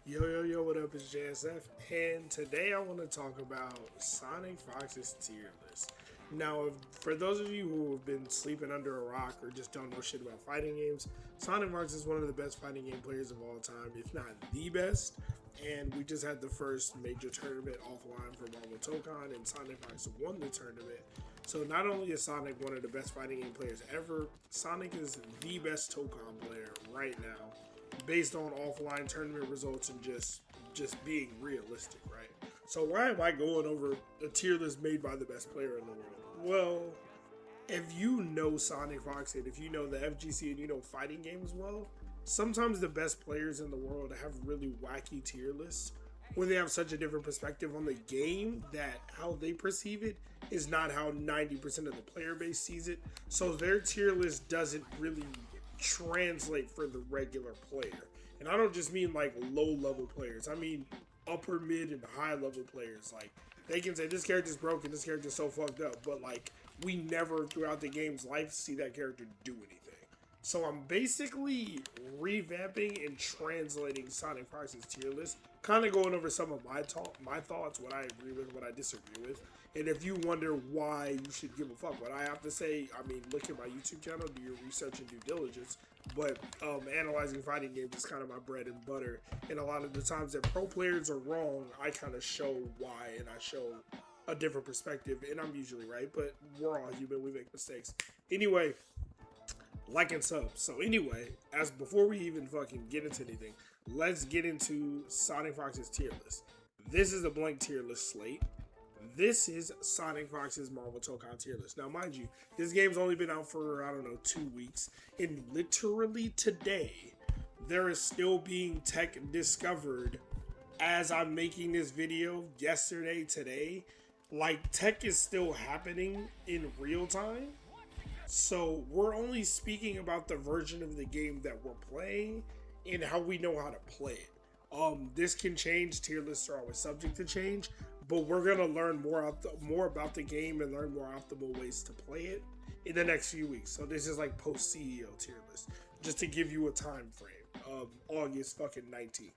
Yo, yo, yo, what up? It's JSF, and today I want to talk about Sonicfox's tier list. Now, for those of you who have been sleeping under a rock or just don't know shit about fighting games, Sonicfox is one of the best fighting game players of all time, if not the best. And we just had the first major tournament offline for Marvel Tokon, and Sonicfox won the tournament. So not only is Sonic one of the best fighting game players ever, Sonic is the best Tokon player right now based on offline tournament results and just being realistic, right? So why am I going over a tier list made by the best player in the world? Well, if you know Sonic Fox and if you know the FGC and you know fighting games well, sometimes the best players in the world have really wacky tier lists where they have such a different perspective on the game that how they perceive it is not how 90% of the player base sees it. So their tier list doesn't really translate for the regular player. And I don't just mean like low level players. I mean upper mid and high level players. Like they can say this character's broken, this character's so fucked up, but like we never throughout the game's life see that character do anything. So I'm basically revamping and translating Sonic Fox's tier list, kind of going over some of my thoughts, what I agree with, what I disagree with. And if you wonder why you should give a fuck, what I have to say, I mean, look at my YouTube channel, do your research and due diligence. But analyzing fighting games is kind of my bread and butter. And a lot of the times that pro players are wrong, I kind of show why and I show a different perspective. And I'm usually right, but we're all human, we make mistakes. Anyway, like and sub. So anyway, as before we even fucking get into anything, let's get into Sonic Fox's tier list. This is a blank tier list slate. This is Sonic Fox's Marvel Tokon tier list. Now, mind you, this game's only been out for, I don't know, 2 weeks. And literally today, there is still being tech discovered as I'm making this video yesterday, today. Like, tech is still happening in real time. So we're only speaking about the version of the game that we're playing and how we know how to play it. This can change. Tier lists are always subject to change, but we're gonna learn more about the game and learn more optimal ways to play it in the next few weeks. So this is like post CEO tier list, just to give you a time frame. August fucking 19th.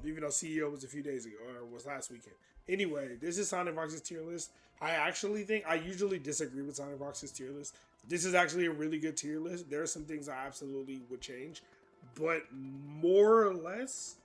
Even though CEO was a few days ago or was last weekend. Anyway, this is Sonic Fox's tier list. I actually think I usually disagree with Sonic Fox's tier list. This is actually a really good tier list. There are some things I absolutely would change, but more or less,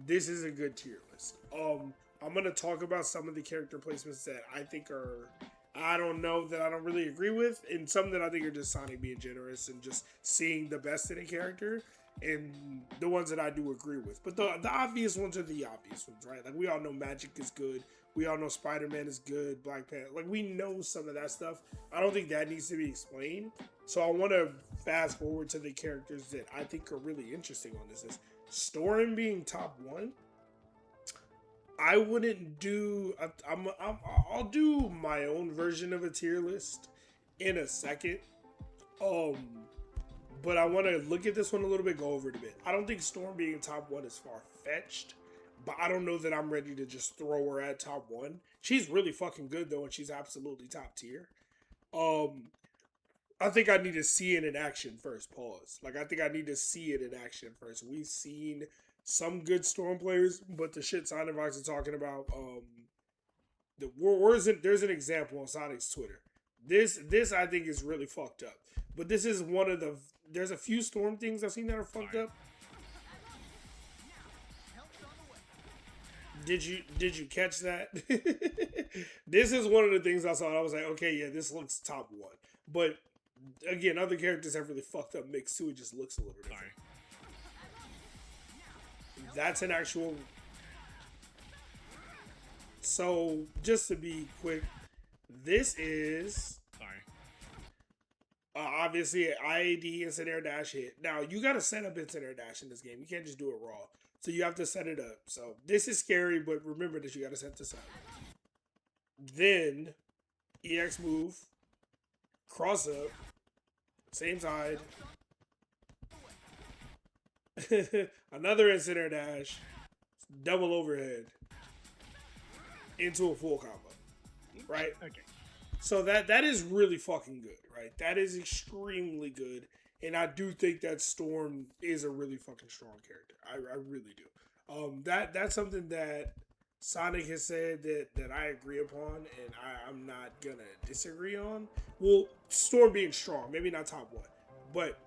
this is a good tier list. I'm gonna talk about some of the character placements that I think are, I don't know, that I don't really agree with, and some that I think are just Sonic being generous and just seeing the best in a character, and the ones that I do agree with. But the obvious ones are the obvious ones, right? Like we all know Magic is good. We all know Spider-Man is good. Black Panther, like we know some of that stuff. I don't think that needs to be explained. So I want to fast forward to the characters that I think are really interesting on this list. Storm being top 1. I wouldn't do. I'll do my own version of a tier list in a second. But I want to look at this one a little bit, go over it a bit. I don't think Storm being top 1 is far fetched, but I don't know that I'm ready to just throw her at top 1. She's really fucking good though, and she's absolutely top tier. I think I need to see it in action first. Pause. Like I think I need to see it in action first. We've seen some good Storm players, but the shit Sonic Fox is talking about, there's an example on Sonic's Twitter. This I think is really fucked up. But this is one of the, there's a few Storm things I've seen that are fucked up. Did you catch that? This is one of the things I saw. I was like, okay, yeah, this looks top 1. But again, other characters have really fucked up mix too. It just looks a little different. Sorry. That's an actual. So just to be quick, this is obviously an IAD instant air dash hit. Now you got to set up instant air dash in this game. You can't just do it raw. So you have to set it up. So this is scary, but remember that you got to set this up. Then EX move, cross up, same side. Another instant air dash, double overhead into a full combo. Right? Okay. So that is really fucking good, right? That is extremely good. And I do think that Storm is a really fucking strong character. I really do. That's something that Sonic has said that I agree upon, and I'm not gonna disagree on. Well, Storm being strong, maybe not top one, but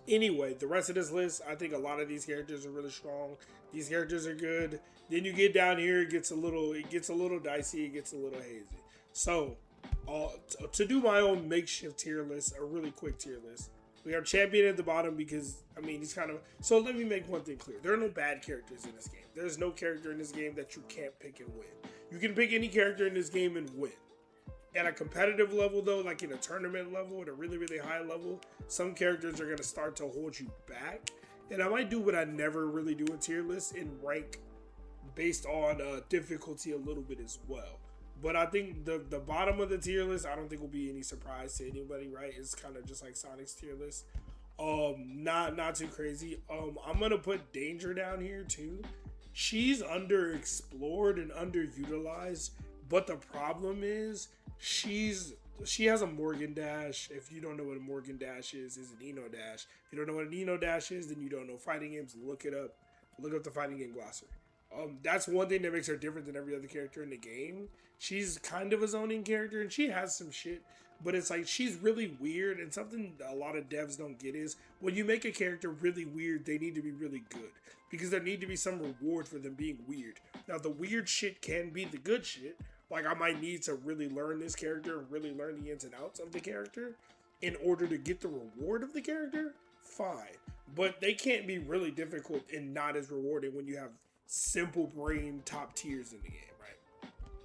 anyway, the rest of this list, I think a lot of these characters are really strong. These characters are good. Then you get down here, it gets a little dicey, it gets a little hazy. So, to do my own makeshift tier list, a really quick tier list, we have champion at the bottom because I mean he's kind of. So let me make one thing clear: there are no bad characters in this game. There's no character in this game that you can't pick and win. You can pick any character in this game and win. At a competitive level, though, like in a tournament level, at a really, really high level, some characters are going to start to hold you back. And I might do what I never really do in tier lists and rank based on difficulty a little bit as well. But I think the bottom of the tier list, I don't think will be any surprise to anybody, right? It's kind of just like Sonic's tier list. Not too crazy. I'm gonna put Danger down here too. She's underexplored and underutilized, but the problem is she has a Morgan Dash. If you don't know what a Morgan Dash is an Eno Dash. If you don't know what an Eno Dash is, then you don't know fighting games. Look it up. Look up the fighting game glossary. That's one thing that makes her different than every other character in the game. She's kind of a zoning character, and she has some shit, but it's like she's really weird, and something a lot of devs don't get is when you make a character really weird, they need to be really good, because there need to be some reward for them being weird. Now, the weird shit can be the good shit. Like, I might need to really learn this character and really learn the ins and outs of the character in order to get the reward of the character, fine. But they can't be really difficult and not as rewarding when you have simple brain top tiers in the game, right?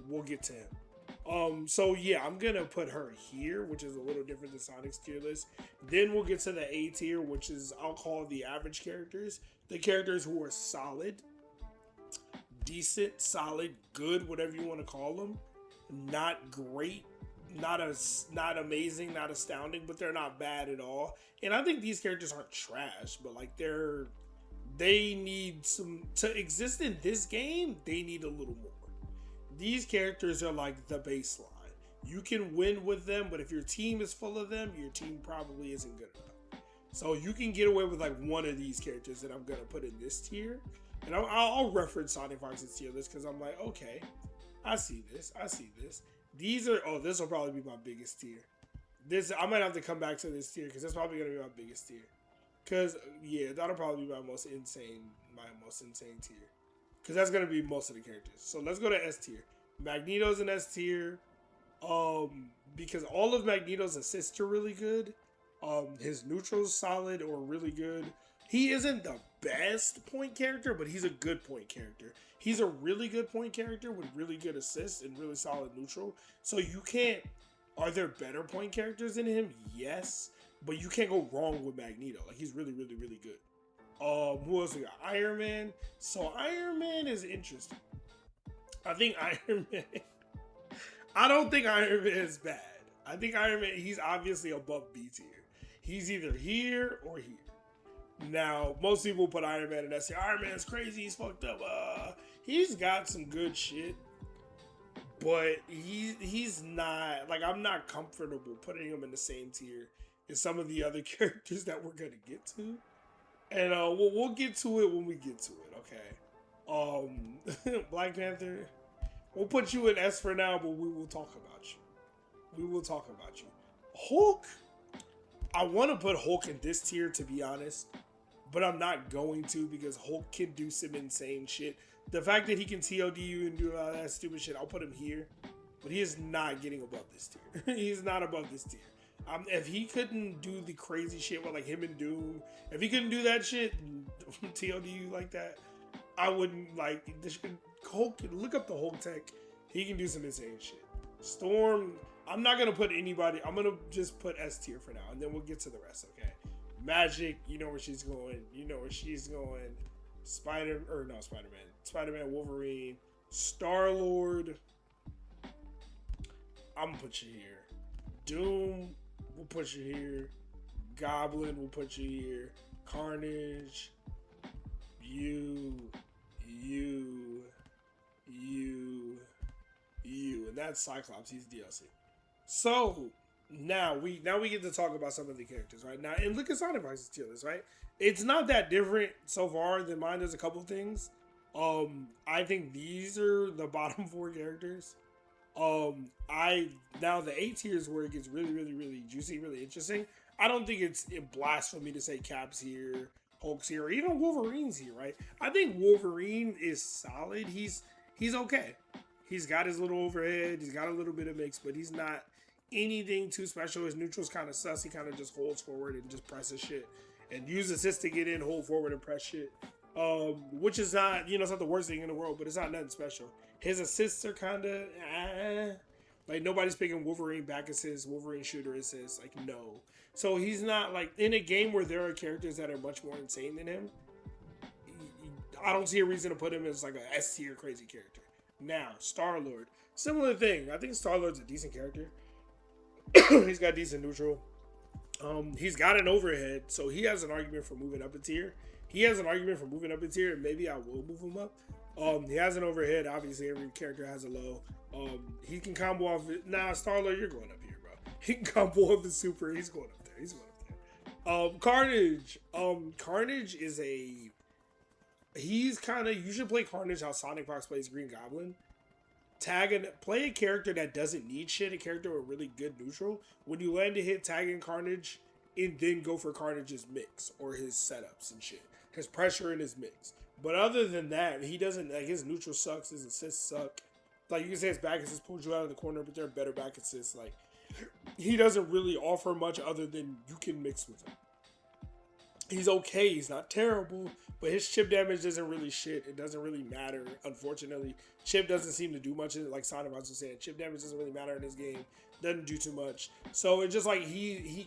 We'll get to him. So yeah, I'm gonna put her here, which is a little different than Sonic's tier list. Then we'll get to the A tier, which is I'll call the average characters, the characters who are solid, decent, solid, good, whatever you want to call them. Not great, not amazing, not astounding, but they're not bad at all. And I think these characters aren't trash, but like they need some to exist in this game. They need a little more. These characters are like the baseline. You can win with them, but if your team is full of them, your team probably isn't good enough. So you can get away with like one of these characters that I'm gonna put in this tier, and I'll reference Sonicfox's tier list because I'm like, okay, I see this. These are this will probably be my biggest tier. This I might have to come back to this tier because that's probably gonna be my biggest tier. Cause yeah, that'll probably be my most insane tier. Cause that's gonna be most of the characters. So let's go to S tier. Magneto's an S tier. Because all of Magneto's assists are really good. His neutral's solid or really good. He isn't the best point character, but he's a good point character. He's a really good point character with really good assists and really solid neutral. So you can't. Are there better point characters than him? Yes. But you can't go wrong with Magneto. Like, he's really, really, really good. Who else we got? Iron Man. So Iron Man is interesting. I think Iron Man. I don't think Iron Man is bad. I think Iron Man, he's obviously above B tier. He's either here or here. Now, most people put Iron Man in S tier. Iron Man's crazy. He's fucked up. He's got some good shit. But he's not, like, I'm not comfortable putting him in the same tier as some of the other characters that we're going to get to. And we'll get to it when we get to it, okay? Black Panther, we'll put you in S for now, but we will talk about you. Hulk, I want to put Hulk in this tier, to be honest, but I'm not going to because Hulk can do some insane shit. The fact that he can TOD you and do all that stupid shit, I'll put him here, but he is not getting above this tier. He's not above this tier. If he couldn't do the crazy shit with like him and Doom, if he couldn't do that shit, TOD you like that, I wouldn't like this. Hulk, look up the Hulk tech. He can do some insane shit. Storm, I'm not gonna put anybody. I'm gonna just put S tier for now, and then we'll get to the rest. Okay. Magic, you know where she's going. Spider-Man, Wolverine, Star-Lord. I'm gonna put you here. Doom, we'll put you here. Goblin, we'll put you here. Carnage, you, and that's Cyclops. He's DLC. So now we get to talk about some of the characters, right? Now, and look at Sonicfox's tier list, right? It's not that different so far than mine. There's a couple things. I think these are the bottom four characters. I now the A tier is where it gets really, really, really juicy, really interesting. I don't think it's blasphemy to say Cap's here, Hulk's here, or even Wolverine's here, right? I think Wolverine is solid. He's okay. He's got his little overhead. He's got a little bit of mix, but he's not anything too special. His neutral's kind of sus. He kind of just holds forward and just presses shit, and use assist to get in, hold forward, and press shit. Which is not, it's not the worst thing in the world, but it's not nothing special. His assists are kind of, like nobody's picking Wolverine back assists, Wolverine shooter assists, like no. So he's not like in a game where there are characters that are much more insane than him. I don't see a reason to put him as like a S tier crazy character. Now, Star-Lord, similar thing. I think Star-Lord's a decent character. He's got decent neutral. He's got an overhead, so he has an argument for moving up a tier. And maybe I will move him up. He has an overhead. Obviously, every character has a low. He can combo off. Star-Lord, you're going up here, bro. He can combo off the super. He's going up there. Carnage. Carnage is a. He's kind of. You should play Carnage how Sonicfox plays Green Goblin. Play a character that doesn't need shit. A character with really good neutral. When you land a hit, tag in Carnage, and then go for Carnage's mix or his setups and shit. His pressure and his mix. But other than that, he doesn't, like, his neutral sucks, his assists suck. Like, you can say his back assists pulled you out of the corner, but they're better back assists. Like, he doesn't really offer much other than you can mix with him. He's okay, he's not terrible, but his chip damage isn't really shit. It doesn't really matter, unfortunately. Chip doesn't seem to do much, like Sonic was saying. Chip damage doesn't really matter in this game. Doesn't do too much. So it's just like he's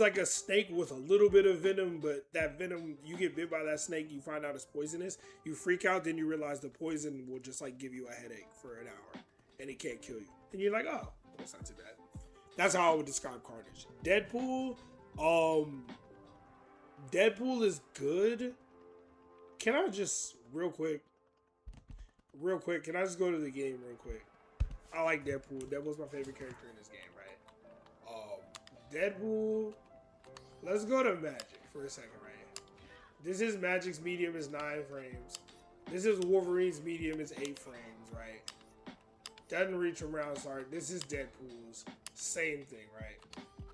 like a snake with a little bit of venom, but that venom, you get bit by that snake, you find out it's poisonous, you freak out, then you realize the poison will just like give you a headache for an hour, and it can't kill you. And you're like, oh, that's not too bad. That's how I would describe Carnage. Deadpool is good. Can I just, real quick, can I just go to the game real quick? I like Deadpool. Deadpool's my favorite character in this game, right? Deadpool. Let's go to Magic for a second, right? This is Magic's medium is 9 frames. This is Wolverine's medium is 8 frames, right? Doesn't reach from round start. This is Deadpool's. Same thing, right?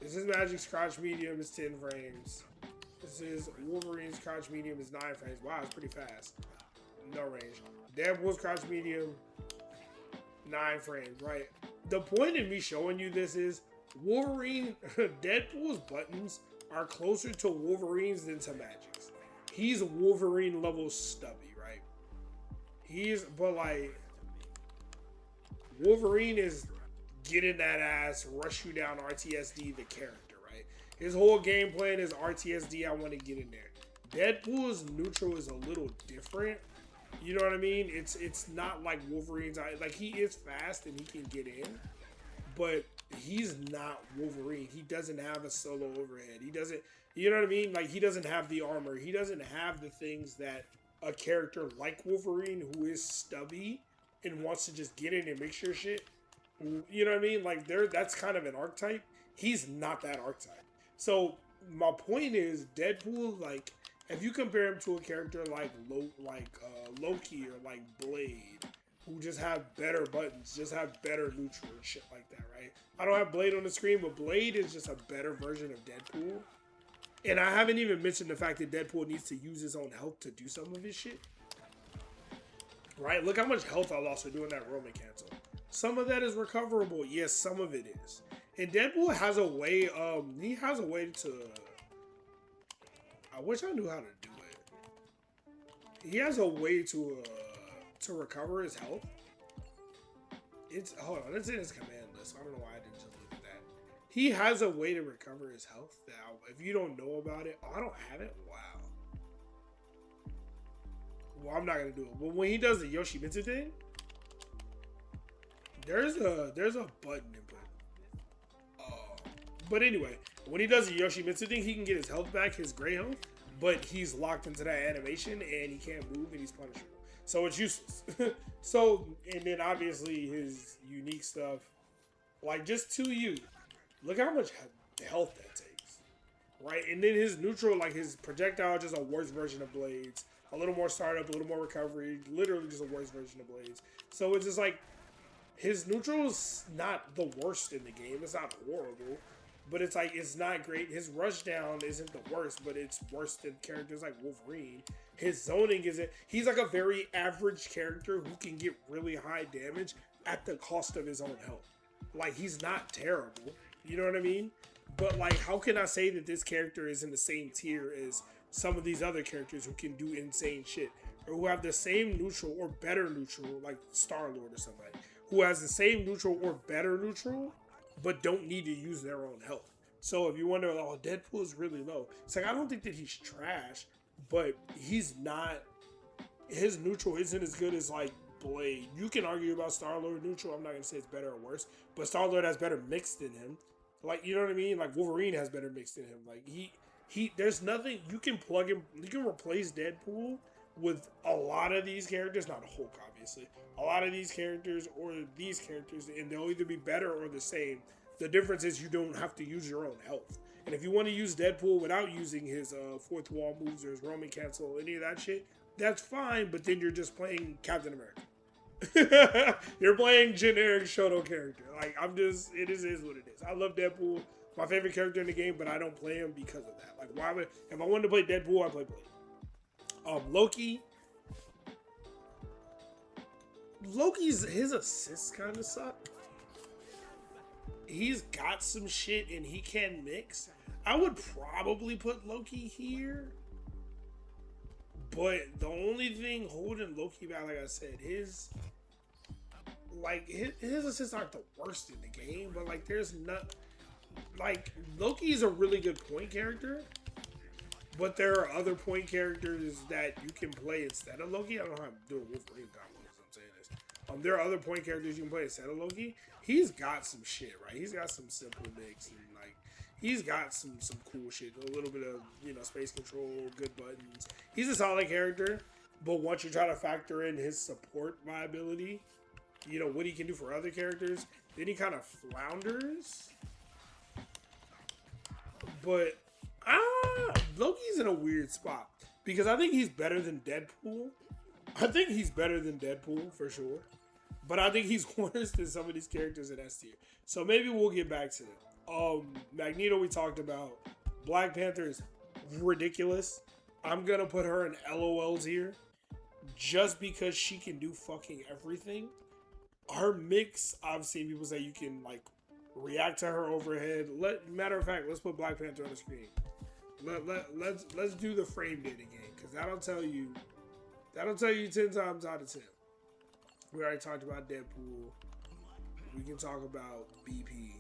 This is Magic's crouch medium is 10 frames. This is Wolverine's crouch medium is 9 frames. Wow, it's pretty fast. No range. Deadpool's crouch medium, 9 frames, right? The point in me showing you this is Deadpool's buttons are closer to Wolverine's than to Magic's. He's Wolverine level stubby, right? But like, Wolverine is get in that ass, rush you down RTSD the character, right? His whole game plan is RTSD, I want to get in there. Deadpool's neutral is a little different. You know what I mean? It's not like Wolverine's. Like, he is fast and he can get in, but he's not Wolverine. He doesn't have a solo overhead. He doesn't, you know what I mean? Like, he doesn't have the armor. He doesn't have the things that a character like Wolverine, who is stubby and wants to just get in and make sure shit, you know what I mean? Like, that's kind of an archetype. He's not that archetype. So my point is, Deadpool, like, if you compare him to a character like Loki or like Blade, who just have better buttons, just have better neutral and shit like that, right? I don't have Blade on the screen, but Blade is just a better version of Deadpool. And I haven't even mentioned the fact that Deadpool needs to use his own health to do some of his shit. Right? Look how much health I lost for doing that Roman cancel. Some of that is recoverable. Yes, some of it is. And Deadpool has a way, to... I wish I knew how to do it. He has a way to recover his health. Hold on, it's in his command list. I don't know why I didn't just look at that. He has a way to recover his health. Now, if you don't know about it, I don't have it. Wow. Well, I'm not gonna do it. But when he does the Yoshimitsu thing, there's a button input. But anyway, when he does the Yoshimitsu thing, he can get his health back, his gray health, but he's locked into that animation and he can't move and he's punishable. So it's useless. And then obviously his unique stuff, like just 2U. Look how much health that takes, right? And then his neutral, like his projectile, just a worse version of Blade's. a little more startup, a little more recovery, literally just a worse version of Blaze. So it's just like, his neutral's not the worst in the game. It's not horrible, but it's like, it's not great. His rushdown isn't the worst, but it's worse than characters like Wolverine. His zoning isn't. He's like a very average character who can get really high damage at the cost of his own health. Like, he's not terrible. You know what I mean? But like, how can I say that this character is in the same tier as some of these other characters who can do insane shit, or who have the same neutral or better neutral, like Star-Lord or somebody, who has the same neutral or better neutral, but don't need to use their own health. So if you wonder, oh, Deadpool is really low, it's like, I don't think that he's trash, but he's not, his neutral isn't as good as like Blade. You can argue about Star-Lord neutral. I'm not gonna say it's better or worse, but Star-Lord has better mix than him. Like, you know what I mean? Like, Wolverine has better mix than him. Like, he there's nothing, you can plug him, you can replace Deadpool with a lot of these characters, not Hulk obviously, a lot of these characters or these characters, and they'll either be better or the same. The difference is you don't have to use your own health. And if you want to use Deadpool without using his fourth wall moves or his roaming cancel, any of that shit, that's fine, but then you're just playing Captain America. You're playing generic Shoto character. Like, it is what it is. I love Deadpool, my favorite character in the game, but I don't play him because of that. Like, why would, if I wanted to play Deadpool, I play Blade. Loki's, his assists kind of suck. He's got some shit and he can mix. I would probably put Loki here, but the only thing holding Loki back, like I said, his assists aren't the worst in the game, but like, there's not, like, Loki is a really good point character, but there are other point characters that you can play instead of Loki. I don't know how I'm doing Wolverine combos, I'm saying this. There are other point characters you can play instead of Loki. He's got some shit, right? He's got some simple mix, and like, he's got some cool shit. A little bit of, you know, space control, good buttons. He's a solid character, but once you try to factor in his support viability, you know, what he can do for other characters, then he kind of flounders. But Loki's in a weird spot because I think he's better than Deadpool. I think he's better than Deadpool for sure, but I think he's worse than some of these characters in S tier. So maybe we'll get back to them. Magneto we talked about. Black Panther is ridiculous. I'm gonna put her in LOL tier just because she can do fucking everything. Her mix, I've seen people say you can like react to her overhead. Matter of fact, let's put Black Panther on the screen. Let's do the frame data game, because that'll tell you 10 times out of 10. We already talked about Deadpool. We can talk about BP.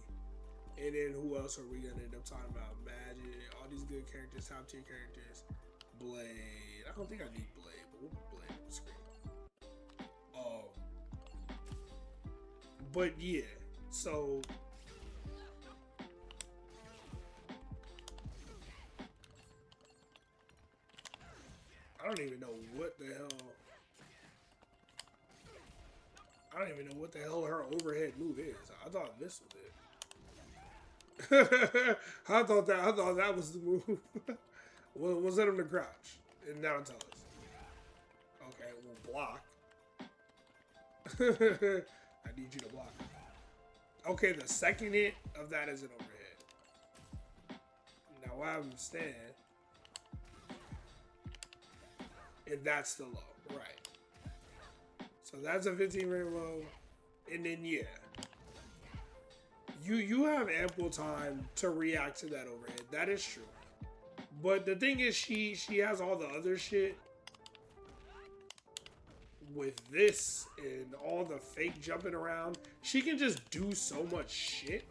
And then who else are we going to end up talking about? Magic, all these good characters, top tier characters. Blade. I don't think I need Blade, but we'll put Blade on the screen. But yeah, so I don't even know what the hell. I don't even know what the hell her overhead move is. I thought this was it. I thought that was the move. Was that on the crouch? And now tell us. Okay, we'll block. I need you to block. Okay, the second hit of that is an overhead. Now I understand. And that's the low, right? So that's a 15 rate low, and then yeah, you have ample time to react to that overhead. That is true, but the thing is, she has all the other shit with this and all the fake jumping around. She can just do so much shit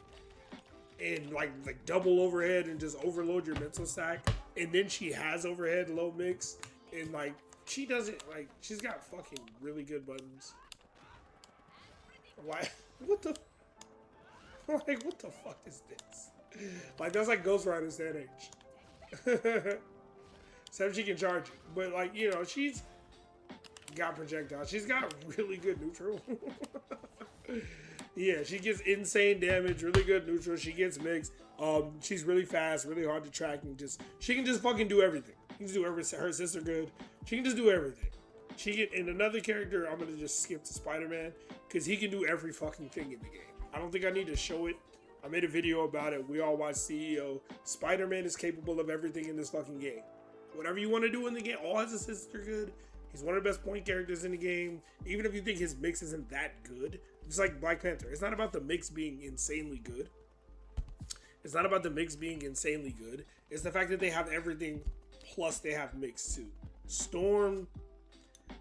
and like double overhead and just overload your mental stack. And then she has overhead low mix. And like, she doesn't, like, she's got fucking really good buttons. Why? What the fuck is this? Like, that's like Ghost Rider stand H. Except she can charge it. But like, you know, she's got projectile. She's got really good neutral. Yeah, she gets insane damage, really good neutral. She gets mixed. She's really fast, really hard to track, and she can just fucking do everything. She can do everything. Her sister good. She can just do everything. She can. And another character, I'm gonna just skip to Spider-Man because he can do every fucking thing in the game. I don't think I need to show it. I made a video about it. We all watched CEO. Spider-Man is capable of everything in this fucking game. Whatever you want to do in the game, all his assists are good. He's one of the best point characters in the game. Even if you think his mix isn't that good, it's like Black Panther. It's not about the mix being insanely good. It's not about the mix being insanely good. It's the fact that they have everything, plus they have mix too. Storm,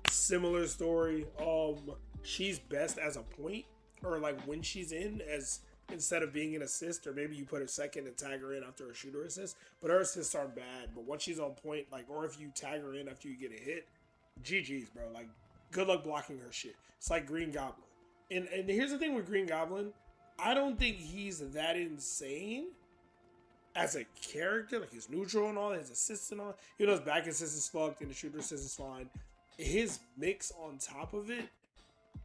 similar story. She's best as a point, or like when she's in, as instead of being an assist, or maybe you put her second and tag her in after a shooter assist. But her assists aren't bad. But once she's on point, like, or if you tag her in after you get a hit, GG's, bro. Like, good luck blocking her shit. It's like Green Goblin. And here's the thing with Green Goblin. I don't think he's that insane as a character. Like, he's neutral and all, his assists and all. Even though his back assist is fucked and the shooter assist is fine. His mix on top of it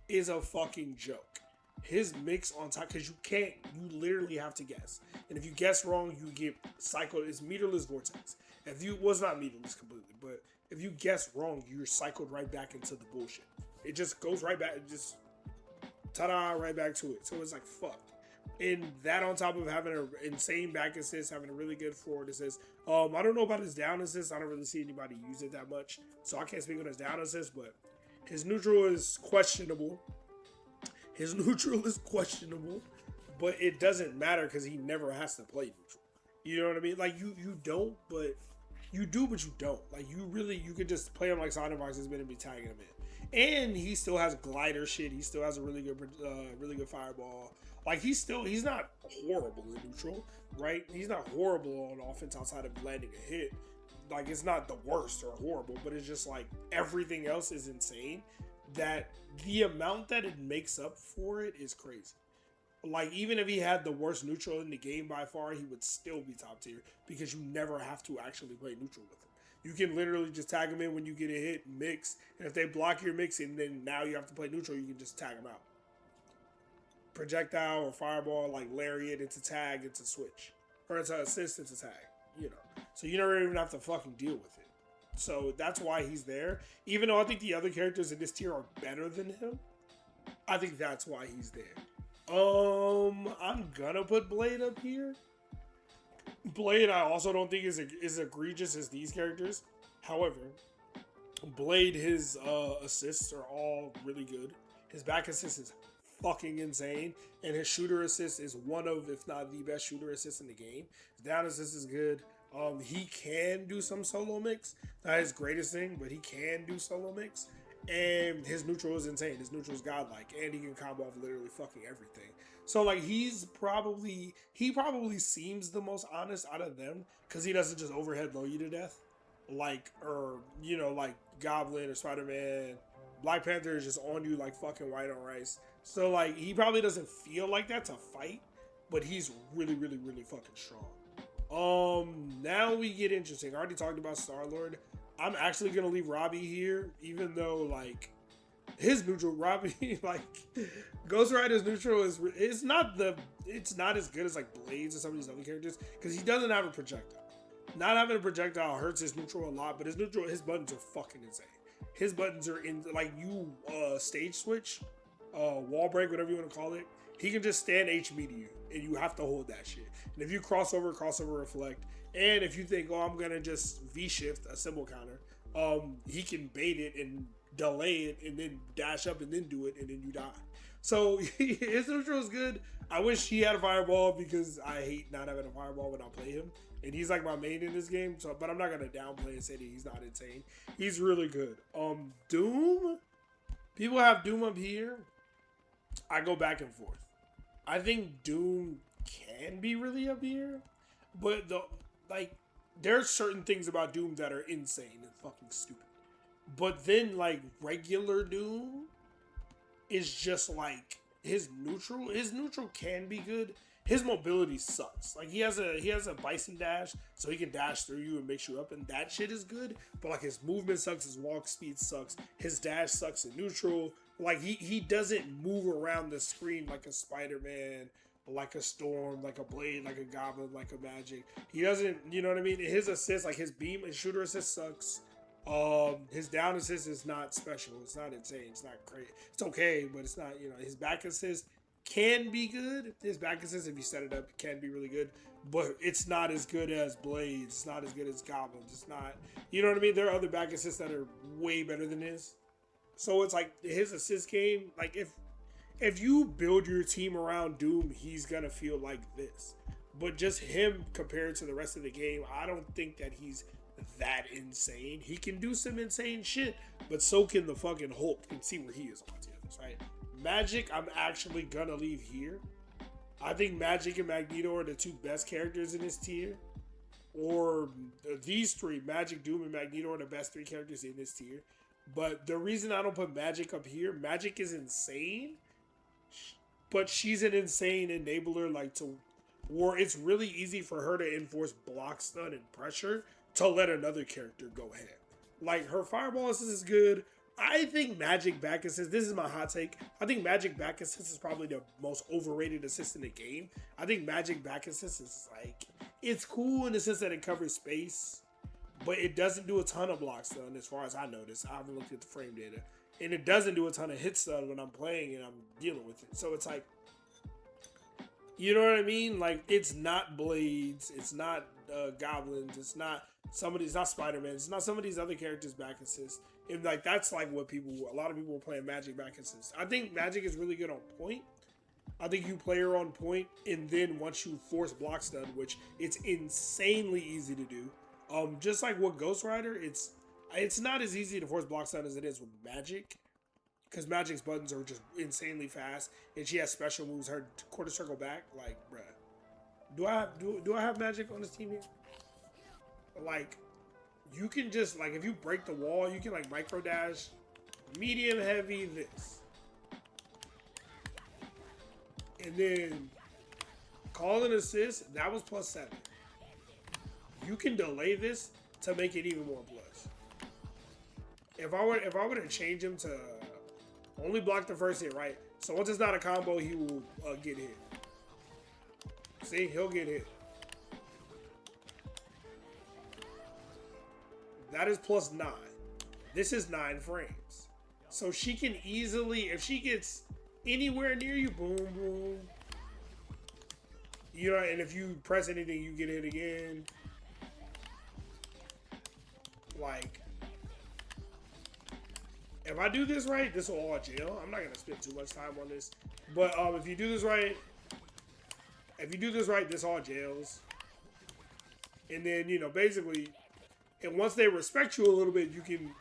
is a fucking joke. His mix on top, because you literally have to guess. And if you guess wrong, you get cycled. It's meterless vortex. If you, well, it's not meterless completely, but if you guess wrong, you're cycled right back into the bullshit. It just goes right back, just ta-da, right back to it. So it's like, fuck. And that on top of having an insane back assist, having a really good forward assist. I don't know about his down assist. I don't really see anybody use it that much. So I can't speak on his down assist, but his neutral is questionable. His neutral is questionable, but it doesn't matter because he never has to play neutral. You know what I mean? Like, you don't, but you do, but you don't. Like, you could just play him like Sonicfox has been and be tagging him in. And he still has glider shit. He still has a really good fireball. Like, he's not horrible in neutral, right? He's not horrible on offense outside of landing a hit. Like, it's not the worst or horrible, but it's just like everything else is insane. That the amount that it makes up for it is crazy. Like, even if he had the worst neutral in the game by far, he would still be top tier because you never have to actually play neutral with him. You can literally just tag him in when you get a hit, mix, and if they block your mix and then now you have to play neutral, you can just tag him out. Projectile or fireball, like lariat, it's a tag, it's a switch. Or it's an assist, it's a tag, you know. So you never even have to fucking deal with it. So that's why he's there. Even though I think the other characters in this tier are better than him, I think that's why he's there. I'm gonna put Blade up here. Blade, I also don't think is egregious as these characters. However, Blade, his assists are all really good. His back assist is fucking insane, and his shooter assist is one of, if not the best shooter assist in the game. His down assist is good. He can do some solo mix. Not his greatest thing, but he can do solo mix. And his neutral is insane. His neutral is godlike, and he can combo off literally fucking everything. So like he probably seems the most honest out of them because he doesn't just overhead low you to death, like, or you know, like Goblin or Spider-Man. Black Panther is just on you like fucking white on rice. So like he probably doesn't feel like that to fight, but he's really fucking strong. Now we get interesting. I already talked about Star-Lord. I'm actually gonna leave Robbie here, even though like his neutral, Robbie, like Ghost Rider's neutral it's not as good as like Blades or some of these other characters because he doesn't have a projectile. Not having a projectile hurts his neutral a lot, but his buttons are fucking insane. His buttons are in, like, you stage switch, wall break, whatever you want to call it. He can just stand HB to you, and you have to hold that shit. And if you crossover reflect, and if you think, oh, I'm gonna just V shift a symbol counter, he can bait it and delay it, and then dash up and then do it, and then you die. So his neutral is good. I wish he had a fireball because I hate not having a fireball when I play him. And he's like my main in this game, so but I'm not gonna downplay and say that he's not insane. He's really good. Doom. People have Doom up here. I go back and forth. I think Doom can be really up here, but there are certain things about Doom that are insane and fucking stupid. But then like regular Doom is just like his neutral. His neutral can be good. His mobility sucks. Like he has a bison dash, so he can dash through you and mix you up, and that shit is good. But like his movement sucks, his walk speed sucks, his dash sucks in neutral. Like he doesn't move around the screen like a Spider-Man like a Storm, like a Blade, like a Goblin, like a Magic. He doesn't, you know what I mean? His assist, like his beam and shooter assist sucks. His down assist is not special. It's not insane. It's not great. It's okay, but it's not, his back assist can be good. His back assist, if you set it up, can be really good. But it's not as good as Blades. It's not as good as Goblins. It's not, you know what I mean? There are other back assists that are way better than his. So it's like his assist game, like if you build your team around Doom, he's gonna feel like this. But just him compared to the rest of the game, I don't think that he's that insane. He can do some insane shit, but so can the fucking Hulk, and see where he is on the others, right? Magic, I'm actually gonna leave here. I think Magic and Magneto are the two best characters in this tier. Or these three, Magic, Doom, and Magneto are the best three characters in this tier. But the reason I don't put Magic up here, Magic is insane, but she's an insane enabler, like where it's really easy for her to enforce block, stun, and pressure to let another character go ham. Like her fireball assist is good. I think Magic back assist, this is my hot take, I think Magic back assist is probably the most overrated assist in the game. I think Magic back assist is like, it's cool in the sense that it covers space, but it doesn't do a ton of block stun as far as I noticed. I haven't looked at the frame data. And it doesn't do a ton of hit stun when I'm playing and I'm dealing with it. So it's like, you know what I mean? Like, it's not Blades, it's not Goblins, it's not Spider-Man, it's not some of these other characters back assist. And like, that's like what a lot of people were playing Magic back assist. I think Magic is really good on point. I think you play her on point, and then once you force block stun, which it's insanely easy to do. Just like with Ghost Rider, it's not as easy to force block stun as it is with Magic, because Magic's buttons are just insanely fast, and she has special moves. Her quarter circle back, like, bruh, do I have Magic on this team here? Like, you can just, like, if you break the wall, you can like micro dash, medium heavy this, and then call an assist. That was +7. You can delay this to make it even more plus. If I were to change him to only block the first hit, right? So once it's not a combo, he will get hit. See, he'll get hit. That is +9. This is 9 frames. So she can easily, if she gets anywhere near you, boom, boom. You know, and if you press anything, you get hit again. Like, if I do this right, this will all jail. I'm not gonna spend too much time on this, but if you do this right, this all jails. And then, basically, and once they respect you a little bit, you can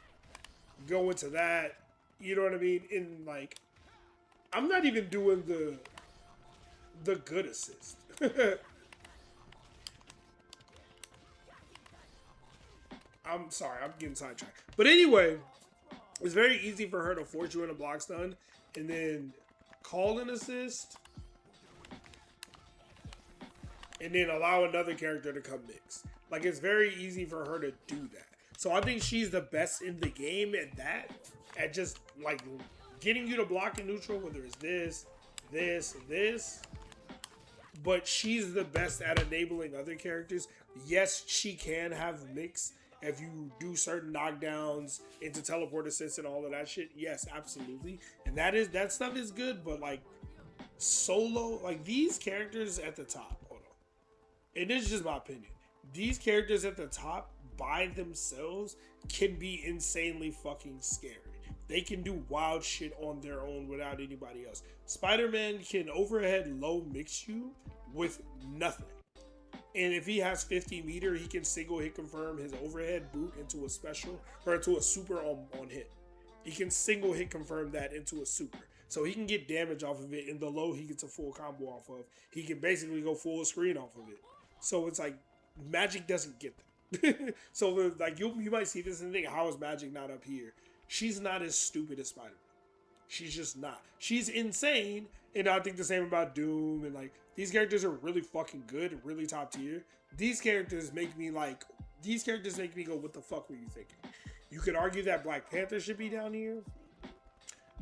go into that. You know what I mean? And like, I'm not even doing the good assist. I'm sorry, I'm getting sidetracked. But anyway, it's very easy for her to force you in a block stun and then call an assist and then allow another character to come mix. Like, it's very easy for her to do that. So I think she's the best in the game at that. At just, like, getting you to block in neutral, whether it's this. But she's the best at enabling other characters. Yes, she can have mix if you do certain knockdowns into teleport assists and all of that shit. Yes, absolutely. And that stuff is good, but like solo, like these characters at the top, hold on. And this is just my opinion. These characters at the top by themselves can be insanely fucking scary. They can do wild shit on their own without anybody else. Spider-Man can overhead low mix you with nothing. And if he has 50 meter, he can single hit confirm his overhead boot into a special or into a super on hit. He can single hit confirm that into a super. So he can get damage off of it. In the low, he gets a full combo off of. He can basically go full screen off of it. So it's like Magic doesn't get that. So like you might see this and think, how is Magic not up here? She's not as stupid as Spider-Man. She's just not. She's insane, and I think the same about Doom, and like, these characters are really fucking good, really top tier. These characters make me go, what the fuck were you thinking? You could argue that Black Panther should be down here,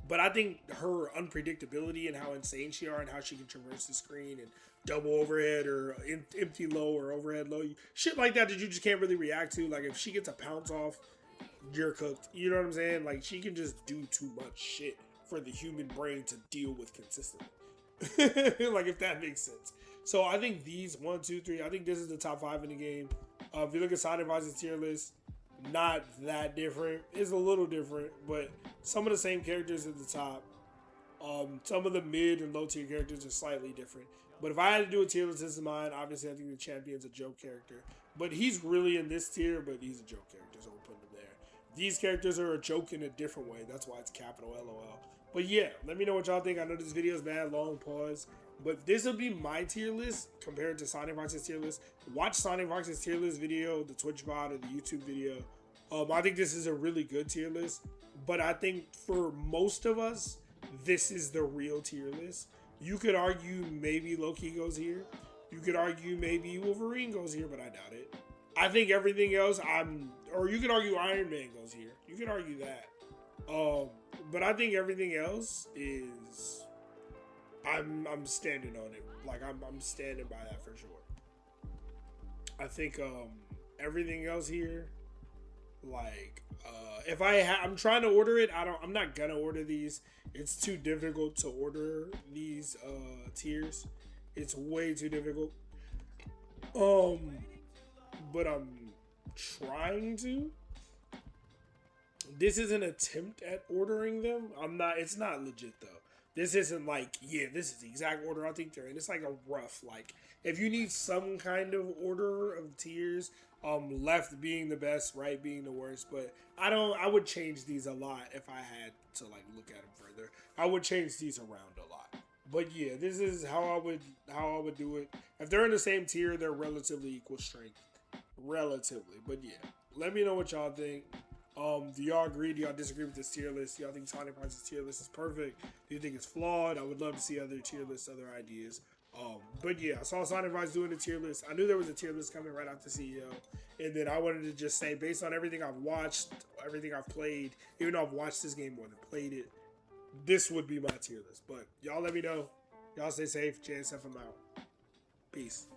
But I think her unpredictability and how insane she are and how she can traverse the screen and double overhead or empty low or overhead low, shit like that you just can't really react to. Like if she gets a pounce off, you're cooked. You know what I'm saying? Like she can just do too much shit for the human brain to deal with consistently. Like if that makes sense. So I think these 1, 2, 3. I think this is the top 5 in the game. If you look at Sonicfox's tier list, not that different. It's a little different, but some of the same characters at the top. Some of the mid and low tier characters are slightly different. But if I had to do a tier list, this is mine. Obviously, I think the champion's a joke character, but he's really in this tier. But he's a joke character, so we'll put him there. These characters are a joke in a different way. That's why it's capital LOL. But yeah, let me know what y'all think. I know this video is bad, long pause. But this will be my tier list compared to Sonicfox's tier list. Watch Sonicfox's tier list video, the Twitch VOD, or the YouTube video. I think this is a really good tier list. But I think for most of us, this is the real tier list. You could argue maybe Loki goes here. You could argue maybe Wolverine goes here, but I doubt it. I think everything else, or you could argue Iron Man goes here. You could argue that. But I think everything else is... I'm standing on it. Like I'm standing by that for sure. I think everything else here, like if I'm trying to order it, I'm not gonna order these. It's too difficult to order these tiers. It's way too difficult. But I'm trying to. This is an attempt at ordering them. It's not legit though. This isn't like, yeah, this is the exact order I think they're in. It's like a rough, like, if you need some kind of order of tiers, left being the best, right being the worst, but I would change these a lot if I had to, like, look at them further. I would change these around a lot. But yeah, this is how I would do it. If they're in the same tier, they're relatively equal strength. Relatively. But yeah, let me know what y'all think. Do y'all agree? Do y'all disagree with this tier list? Do y'all think Sonicfox's tier list is perfect? Do you think it's flawed? I would love to see other tier lists, other ideas. But yeah, I saw Sonicfox doing a tier list. I knew there was a tier list coming right after CEO. And then I wanted to just say, based on everything I've watched, everything I've played, even though I've watched this game more than played it, this would be my tier list. But y'all let me know. Y'all stay safe. JSF, I'm out. Peace.